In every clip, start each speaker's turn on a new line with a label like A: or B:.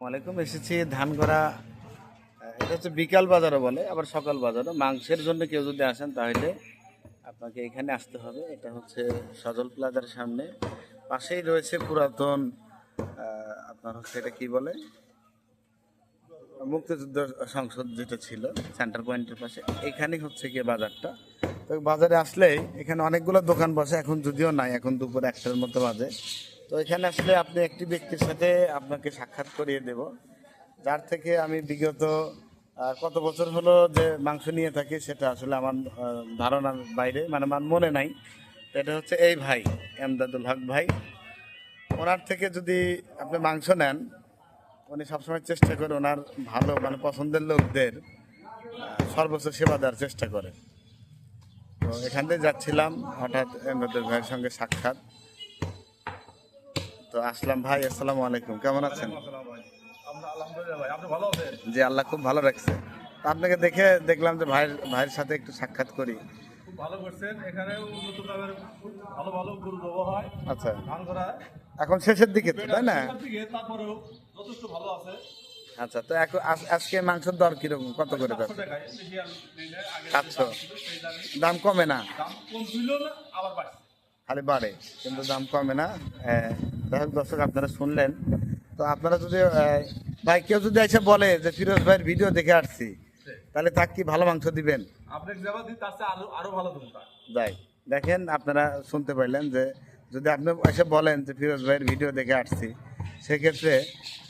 A: ওয়ালাইকুম। এসেছি ধানগড়া। এটা হচ্ছে বিকাল বাজারও বলে, আবার সকাল বাজারও। মাংসের জন্য কেউ যদি আসেন তাহলে আপনাকে এখানে আসতে হবে। এটা হচ্ছে সজল প্লাজার সামনে, পাশেই রয়েছে পুরাতন আপনার হচ্ছে এটা কি বলে, মুক্তিযুদ্ধ সংসদ যেটা ছিল সেন্টার পয়েন্টের পাশে, এখানেই হচ্ছে গিয়ে বাজারটা। তো বাজারে আসলেই এখানে অনেকগুলো দোকান বসে, এখন যদিও নাই, এখন দুপুর 1টার মতো বাজে। তো এখানে আসলে আপনি একটি ব্যক্তির সাথে আপনাকে সাক্ষাৎ করিয়ে দেব, যার থেকে আমি বিগত কত বছর হলো যে মাংস নিয়ে থাকি সেটা আসলে আমার ধারণার বাইরে, মানে আমার মনে নাই। তো এটা হচ্ছে এই ভাই, এমদাদুল হক ভাই। ওনার থেকে যদি আপনি মাংস নেন, উনি সবসময় চেষ্টা করে ওনার ভালো মানে পছন্দের লোকদের সর্বোচ্চ সেবা দেওয়ার চেষ্টা করে। তো এখান থেকে যাচ্ছিলাম, হঠাৎ এমদাদুল ভাইয়ের সঙ্গে সাক্ষাৎ। তো আসলাম। ভাই আসসালামু আলাইকুম, কেমন আছেন? জি, আল্লাহ খুব ভালো রাখছে। তা আপনাকে দেখে দেখলাম যে ভাইয়ের সাথে একটু সাক্ষাৎ করি।
B: খুব ভালো করছেন। এখানে উন্নত মানের ভালো ভালো গরু দেওয়া হয়।
A: আচ্ছা,
B: ধানগড়া
A: এখন শেষের দিকে তো, তাই না?
B: তারপরেও যথেষ্ট ভালো আছে।
A: আচ্ছা, তো এখন আজকে মাংসের দর কিরকম, কত করে দাম?
B: 700 টাকায় বেশি আর নেই না, আগে
A: 700?
B: সেই দামই।
A: দাম কমে না,
B: দাম কম ছিল না, আবার বাড়ছে।
A: খালি বাড়ে, কিন্তু দাম কমে না। যাই হোক দর্শক, আপনারা শুনলেন। তো আপনারা যদি ভাই কেউ যদি এসে বলে যে ফিরোজ ভাইয়ের ভিডিও দেখে আসছি, তাহলে তাকে কি ভালো মাংস দিবেন?
B: আপনাকে যাবা দিই, তার চেয়ে আরো ভালো দেবো তার।
A: যাই, দেখেন আপনারা শুনতে পাইলেন যে যদি আপনি এসে বলেন যে ফিরোজ ভাইয়ের ভিডিও দেখে আসছি, সেক্ষেত্রে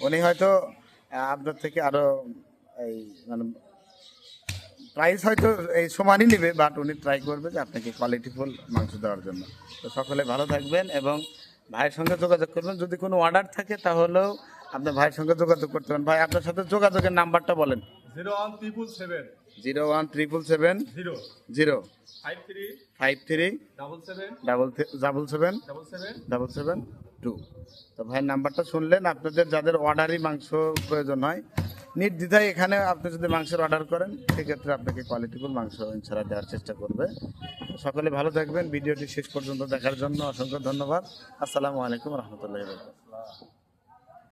A: উনি হয়তো আপনার থেকে আরো এই মানে প্রাইস হয়তো এই সমানই নেবে, বাট উনি ট্রাই করবে যে আপনাকে কোয়ালিটিফুল মাংস দেওয়ার জন্য। তো সকলে ভালো থাকবেন এবং ভাইয়ের সঙ্গে যোগাযোগ করবেন। যদি কোনো অর্ডার থাকে তাহলেও আপনার ভাইয়ের সঙ্গে যোগাযোগ করতে পারেন। ভাই আপনার সাথে যোগাযোগের নাম্বারটা বলেন।
B: 01777
A: 01777
B: 0
A: 0
B: 53
A: 53
B: 77
A: 77 2। তো ভাইয়ের নাম্বারটা শুনলেন। আপনাদের যাদের অর্ডারই মাংস প্রয়োজন হয়, নির্দ্বিধায় এখানে আপনি যদি মাংসের অর্ডার করেন, সেক্ষেত্রে আপনাকে কোয়ালিটিফুল মাংস ইনশাআল্লাহ দেওয়ার চেষ্টা করবে। সকলে ভালো থাকবেন। ভিডিওটি শেষ পর্যন্ত দেখার জন্য অসংখ্য ধন্যবাদ। আসসালামু আলাইকুম রহমতুল্লাহ।